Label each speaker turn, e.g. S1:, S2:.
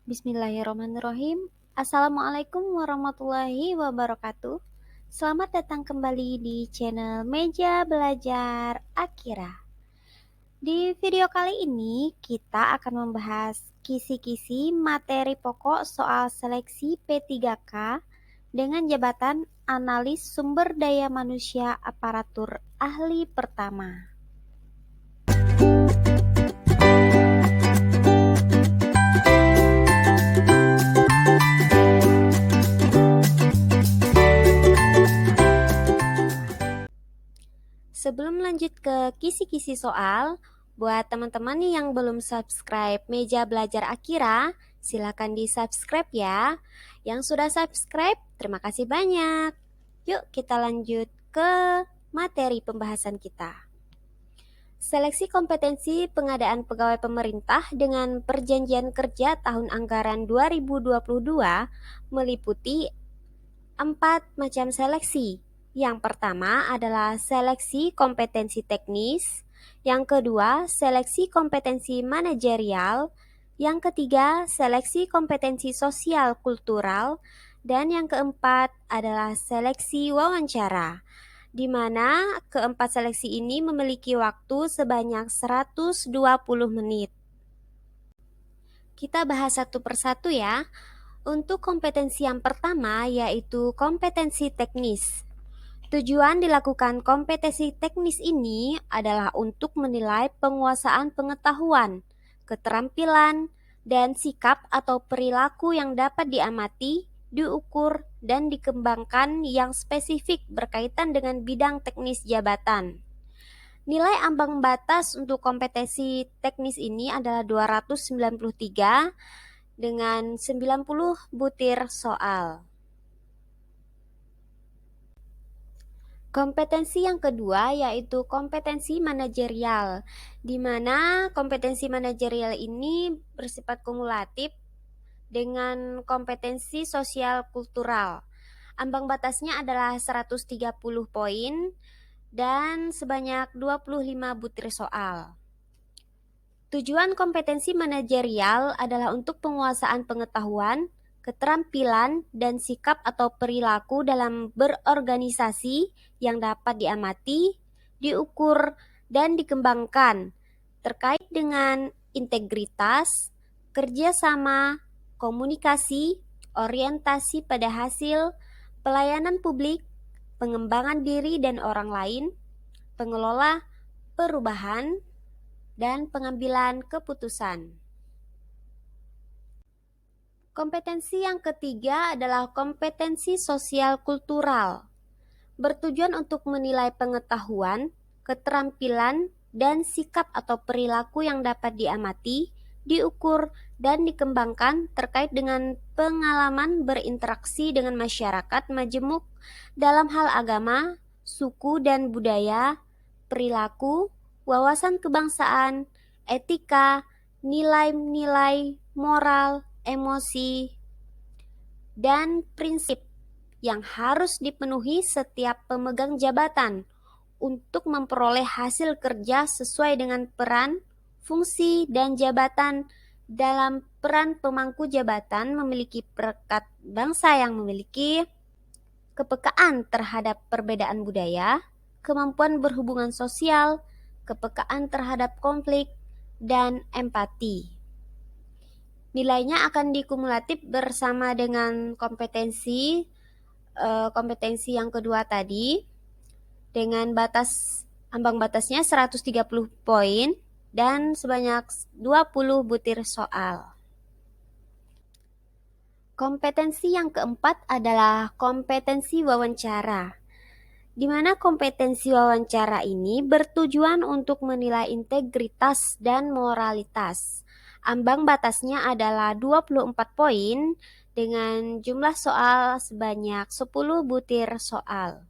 S1: Bismillahirrahmanirrahim. Assalamualaikum warahmatullahi wabarakatuh. Selamat datang kembali di channel Meja Belajar Akira. Di video kali ini kita akan membahas kisi-kisi materi pokok soal seleksi P3K dengan jabatan Analis Sumber Daya Manusia Aparatur Ahli Pertama. Sebelum lanjut ke kisi-kisi soal, buat teman-teman nih yang belum subscribe Meja Belajar Akira, silakan di-subscribe ya. Yang sudah subscribe, terima kasih banyak. Yuk kita lanjut ke materi pembahasan kita. Seleksi kompetensi pengadaan pegawai pemerintah dengan perjanjian kerja tahun anggaran 2022 meliputi 4 macam seleksi. Yang pertama adalah seleksi kompetensi teknis, yang kedua seleksi kompetensi manajerial, yang ketiga seleksi kompetensi sosial kultural, dan yang keempat adalah seleksi wawancara, di mana keempat seleksi ini memiliki waktu sebanyak 120 menit. Kita bahas satu persatu ya. Untuk kompetensi yang pertama yaitu kompetensi teknis. Tujuan dilakukan kompetensi teknis ini adalah untuk menilai penguasaan pengetahuan, keterampilan, dan sikap atau perilaku yang dapat diamati, diukur, dan dikembangkan yang spesifik berkaitan dengan bidang teknis jabatan. Nilai ambang batas untuk kompetensi teknis ini adalah 293 dengan 90 butir soal. Kompetensi yang kedua yaitu kompetensi manajerial, di mana kompetensi manajerial ini bersifat kumulatif dengan kompetensi sosial kultural. Ambang batasnya adalah 130 poin dan sebanyak 25 butir soal. Tujuan kompetensi manajerial adalah untuk penguasaan pengetahuan, keterampilan, dan sikap atau perilaku dalam berorganisasi yang dapat diamati, diukur, dan dikembangkan terkait dengan integritas, kerjasama, komunikasi, orientasi pada hasil, pelayanan publik, pengembangan diri dan orang lain, pengelola perubahan, dan pengambilan keputusan. Kompetensi yang ketiga adalah kompetensi sosial kultural, bertujuan untuk menilai pengetahuan, keterampilan, dan sikap atau perilaku yang dapat diamati, diukur, dan dikembangkan terkait dengan pengalaman berinteraksi dengan masyarakat majemuk dalam hal agama, suku dan budaya, perilaku, wawasan kebangsaan, etika, nilai-nilai moral, emosi, dan prinsip yang harus dipenuhi setiap pemegang jabatan untuk memperoleh hasil kerja sesuai dengan peran, fungsi, dan jabatan. Dalam peran pemangku jabatan memiliki perekat bangsa yang memiliki kepekaan terhadap perbedaan budaya, kemampuan berhubungan sosial, kepekaan terhadap konflik, dan empati. Nilainya akan dikumulatif bersama dengan kompetensi yang kedua tadi dengan ambang batasnya 130 poin dan sebanyak 20 butir soal. Kompetensi yang keempat adalah kompetensi wawancara, di mana kompetensi wawancara ini bertujuan untuk menilai integritas dan moralitas. Ambang batasnya adalah 24 poin dengan jumlah soal sebanyak 10 butir soal.